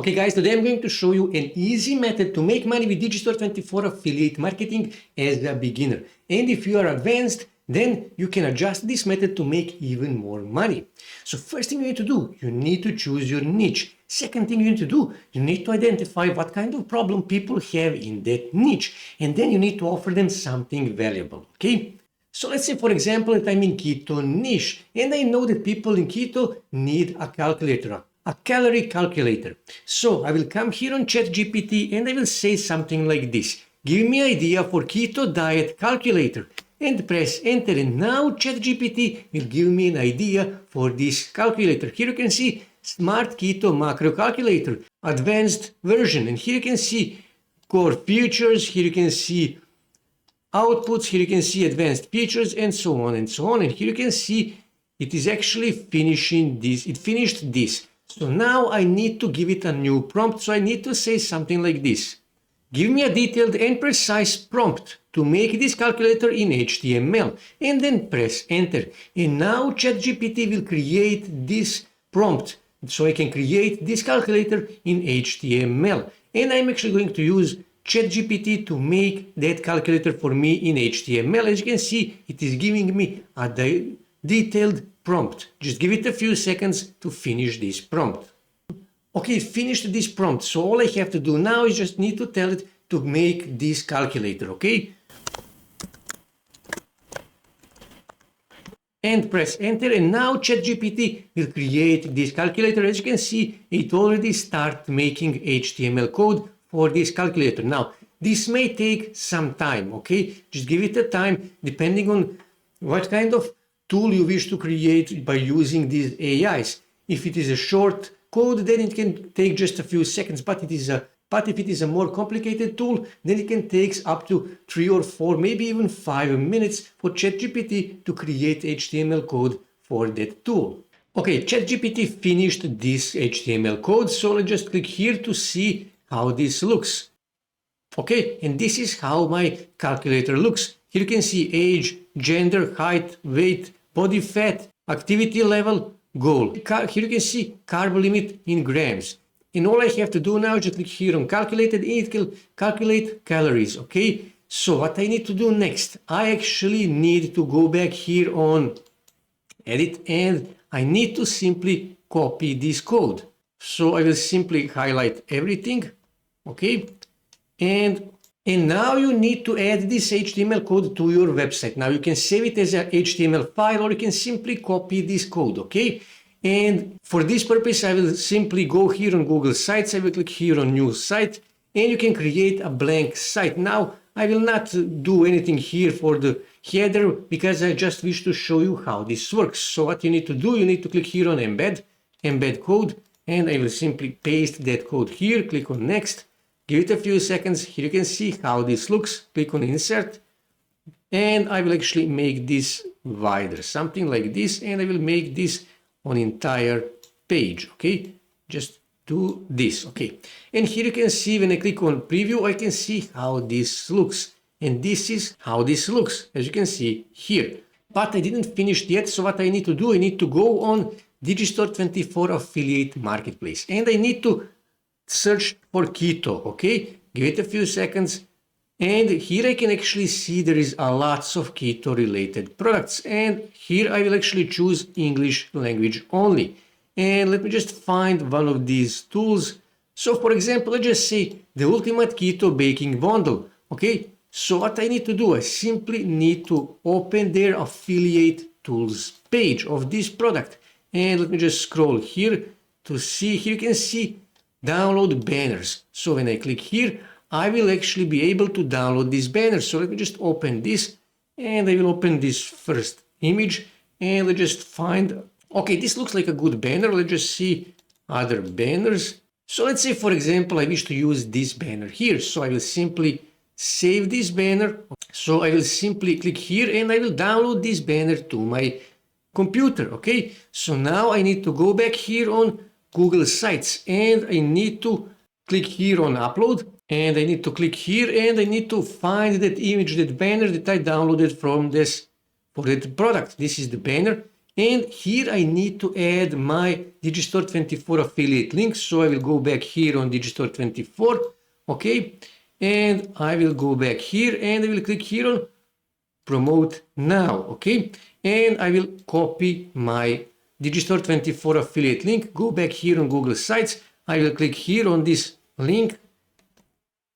Okay guys, today I'm going to show you an easy method to make money with Digistore24 affiliate marketing as a beginner. And if you are advanced, then you can adjust this method to make even more money. So first thing you need to do, you need to choose your niche. Second thing you need to do, you need to identify what kind of problem people have in that niche. And then you need to offer them something valuable, okay? So let's say, for example, that I'm in keto niche, and I know that people in keto need a calculator, a calorie calculator. So I will come here on ChatGPT and I will say something like this. Give me idea for keto diet calculator, and press enter, and now ChatGPT will give me an idea for this calculator. Here you can see Smart Keto Macro Calculator, advanced version, and here you can see core features, here you can see outputs, here you can see advanced features, and so on and so on. And here you can see it is actually finishing this, it finished this. So now I need to give it a new prompt, so I need to say something like this. Give me a detailed and precise prompt to make this calculator in HTML, and then press enter. And now ChatGPT will create this prompt, so I can create this calculator in HTML. And I'm actually going to use ChatGPT to make that calculator for me in HTML. As you can see, it is giving me a detailed prompt. Just give it a few seconds to finish this prompt. Okay, finished this prompt. So all I have to do now is just need to tell it to make this calculator, okay? And press enter, and now ChatGPT will create this calculator. As you can see, it already started making HTML code for this calculator. Now, this may take some time, okay? Just give it a time depending on what kind of tool you wish to create by using these AIs. If it is a short code, then it can take just a few seconds, but if it is a more complicated tool, then it can take up to 3 or 4, maybe even 5 minutes for ChatGPT to create HTML code for that tool. Okay, ChatGPT finished this HTML code, so let's just click here to see how this looks. Okay, and this is how my calculator looks. Here you can see age, gender, height, weight, body fat, activity level, goal. Here you can see carb limit in grams. And all I have to do now is just click here on calculated, and it will calculate calories, okay? So what I need to do next, I actually need to go back here on edit, and I need to simply copy this code. So I will simply highlight everything, okay? And now you need to add this HTML code to your website. Now you can save it as an HTML file, or you can simply copy this code, okay? And for this purpose, I will simply go here on Google Sites. I will click here on New Site, and you can create a blank site. Now, I will not do anything here for the header because I just wish to show you how this works. So what you need to do, you need to click here on Embed Code, and I will simply paste that code here. Click on Next. Give it a few seconds. Here you can see how this looks. Click on Insert, and I will actually make this wider, something like this, and I will make this on entire page, okay? Just do this, okay? And here you can see when I click on preview, I can see how this looks. And this is how this looks, as you can see here. But I didn't finish yet, so what I need to do, I need to go on Digistore24 affiliate marketplace. And I need to search for keto, okay? Give it a few seconds. And here I can actually see there is a lots of keto related products, and here I will actually choose English language only. And let me just find one of these tools. So for example, let's just say the ultimate keto baking bundle, okay? So what I need to do, I simply need to open their affiliate tools page of this product. And let me just scroll here to see, here you can see download banners. So when I click here, I will actually be able to download these banners. So let me just open this, and I will open this first image, and let's just find, okay, this looks like a good banner. Let's just see other banners. So let's say, for example, I wish to use this banner here. So I will simply save this banner. So I will simply click here, and I will download this banner to my computer, okay? So now I need to go back here on Google Sites, and I need to click here on upload, and I need to click here, and I need to find that image, that banner that I downloaded from this, for that product. This is the banner, And here I need to add my Digistore24 affiliate link. So I will go back here on Digistore24, okay? And I will go back here and I will click here on promote now, okay? And I will copy my Digistore24 affiliate link, go back here on Google Sites, I will click here on this link,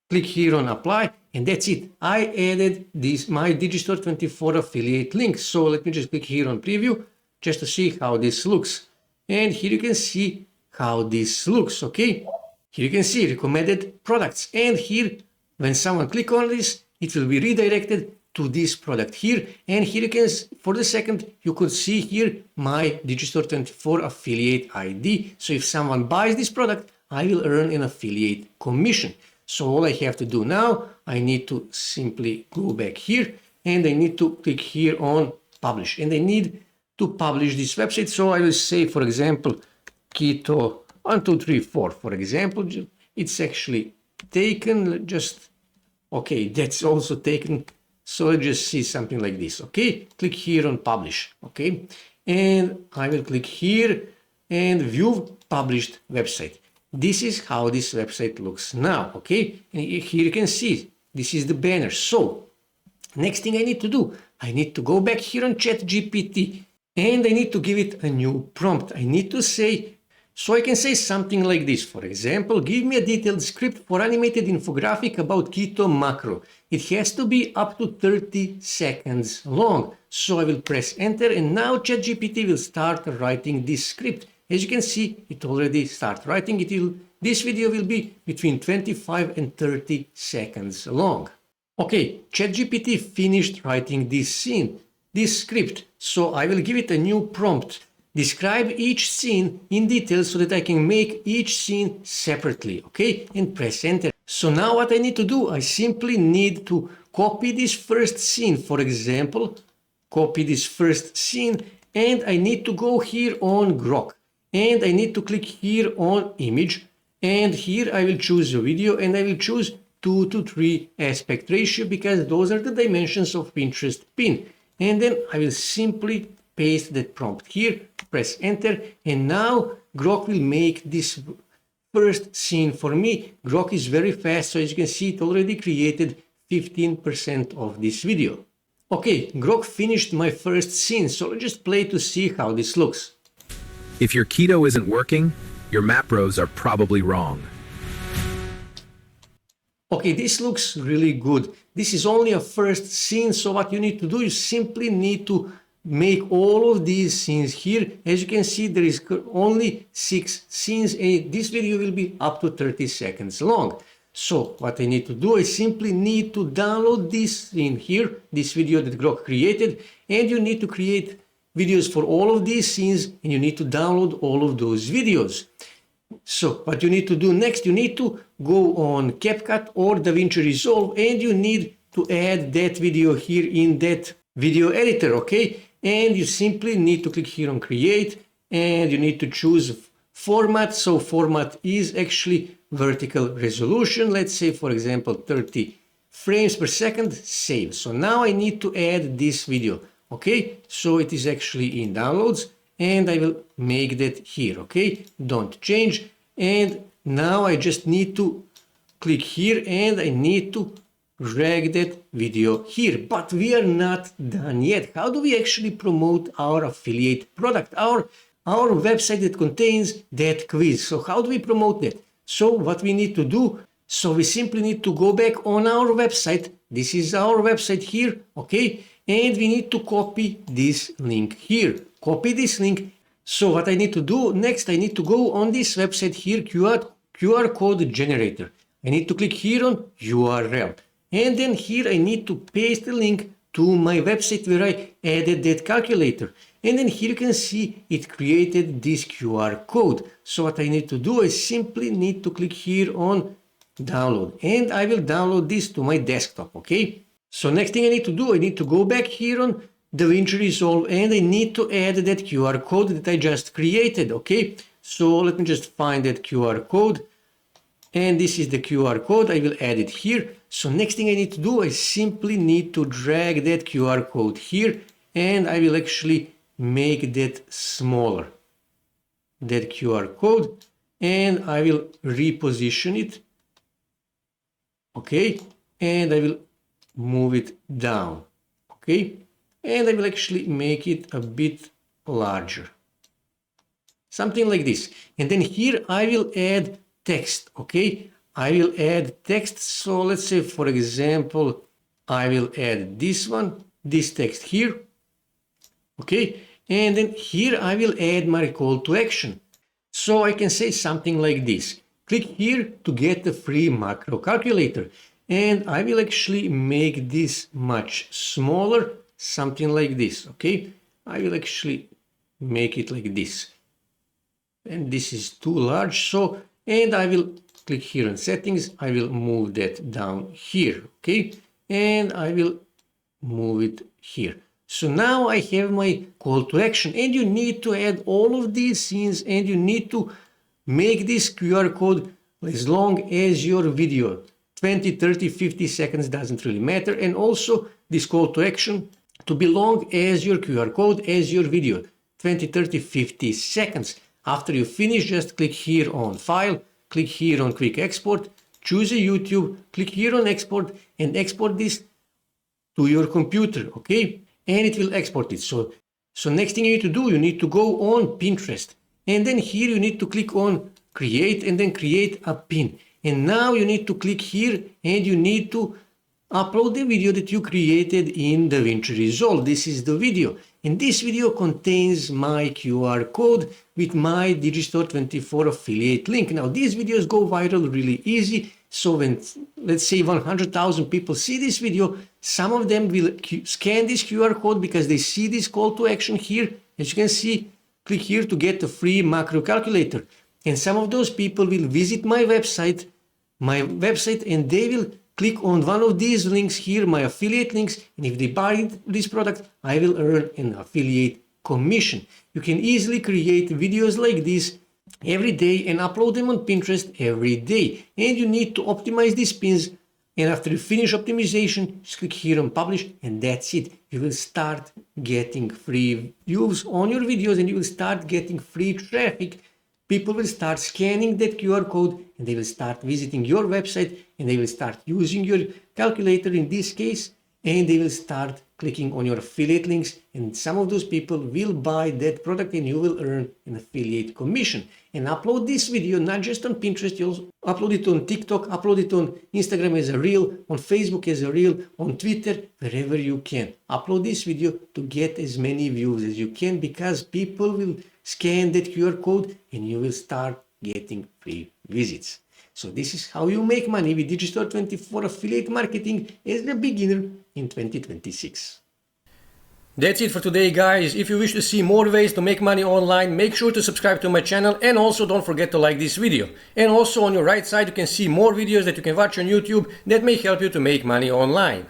click here on apply, and that's it. I added this my Digistore24 affiliate link. So let me just click here on preview just to see how this looks. And here you can see how this looks, okay? Here you can see recommended products. And here, when someone click on this, it will be redirected to this product here. And here you can, for the second, you could see here my Digistore24 affiliate ID. So if someone buys this product, I will earn an affiliate commission. So all I have to do now, I need to simply go back here and I need to click here on publish. And I need to publish this website. So I will say, for example, Keto1234, for example, it's actually taken, just, okay, that's also taken. So let's just see something like this, okay? Click here on publish, okay? And I will click here and view published website. This is how this website looks now, okay? And here you can see, this is the banner. So next thing I need to do, I need to go back here on ChatGPT and I need to give it a new prompt. I need to say, so I can say something like this. For example, give me a detailed script for animated infographic about keto macro. It has to be up to 30 seconds long. So I will press enter and now ChatGPT will start writing this script. As you can see, it already started writing. This video will be between 25 and 30 seconds long. Okay, ChatGPT finished writing this scene, this script. So I will give it a new prompt. Describe each scene in detail so that I can make each scene separately, okay? And press enter. So now what I need to do, I simply need to copy this first scene. For example, copy this first scene and I need to go here on Grok. And I need to click here on image and here I will choose a video and I will choose 2:3 aspect ratio because those are the dimensions of Pinterest pin. And then I will simply paste that prompt here, press enter, and now Grok will make this first scene for me. Grok is very fast, so as you can see it already created 15% of this video. Okay, Grok finished my first scene, so let's just play to see how this looks. If your keto isn't working, your macros are probably wrong. Okay, this looks really good. This is only a first scene, so what you need to do, you simply need to make all of these scenes here. As you can see, there is only 6 scenes and this video will be up to 30 seconds long. So what I need to do, I simply need to download this scene here, this video that Grok created, and you need to create videos for all of these scenes and you need to download all of those videos. So what you need to do next, you need to go on CapCut or DaVinci Resolve and you need to add that video here in that video editor, okay? And you simply need to click here on create and you need to choose format. So format is actually vertical resolution. Let's say, for example, 30 frames per second, save. So now I need to add this video. Okay, so it is actually in downloads and I will make that here, okay? Don't change. And now I just need to click here and I need to drag that video here. But we are not done yet. How do we actually promote our affiliate product, our website that contains that quiz? So how do we promote that? So what we need to do, so we simply need to go back on our website. This is our website here, okay? And we need to copy this link here. Copy this link. So what I need to do next, I need to go on this website here, QR code generator. I need to click here on URL. And then here I need to paste the link to my website where I added that calculator. And then here you can see it created this QR code. So what I need to do, I simply need to click here on download. And I will download this to my desktop, okay? So next thing I need to do, I need to go back here on DaVinci Resolve and I need to add that QR code that I just created, okay? So let me just find that QR code. And this is the QR code, I will add it here. So next thing I need to do, I simply need to drag that QR code here and I will actually make that smaller, that QR code, and I will reposition it. Okay, and I will move it down. Okay, and I will actually make it a bit larger. Something like this. And then here I will add text. Okay, I will add text. So let's say, for example, I will add this one, this text here. Okay, and then here I will add my call to action. So I can say something like this. Click here to get the free macro calculator. And I will actually make this much smaller, something like this. Okay, I will actually make it like this. And this is too large, so, and I will click here on settings, I will move that down here, okay, and I will move it here. So now I have my call to action, and you need to add all of these scenes, and you need to make this QR code as long as your video. 20, 30, 50 seconds doesn't really matter, and also this call to action to be long as your QR code, as your video. 20, 30, 50 seconds. After you finish, just click here on File, click here on Quick Export, choose a YouTube, click here on Export, and export this to your computer, okay? And it will export it. So next thing you need to do, you need to go on Pinterest. And then here you need to click on Create, and then create a pin. And now you need to click here, and you need to upload the video that you created in DaVinci Resolve. This is the video. And this video contains my QR code with my Digistore24 affiliate link. Now, these videos go viral really easy. So when, let's say, 100,000 people see this video, some of them will scan this QR code because they see this call to action here. As you can see, click here to get the free macro calculator. And some of those people will visit my website, and they will click on one of these links here, my affiliate links, and if they buy this product, I will earn an affiliate commission. You can easily create videos like this every day and upload them on Pinterest every day. And you need to optimize these pins, and after you finish optimization, just click here on Publish, and that's it. You will start getting free views on your videos, and you will start getting free traffic. People will start scanning that QR code, and they will start visiting your website, and they will start using your calculator in this case, and they will start clicking on your affiliate links, and some of those people will buy that product, and you will earn an affiliate commission. And upload this video not just on Pinterest, you also upload it on TikTok, upload it on Instagram as a reel, on Facebook as a reel, on Twitter, wherever you can. Upload this video to get as many views as you can, because people will scan that QR code and you will start getting free visits. So this is how you make money with Digistore24 affiliate marketing as a beginner in 2026. That's it for today, guys. If you wish to see more ways to make money online, make sure to subscribe to my channel, and also don't forget to like this video. And also on your right side you can see more videos that you can watch on YouTube that may help you to make money online.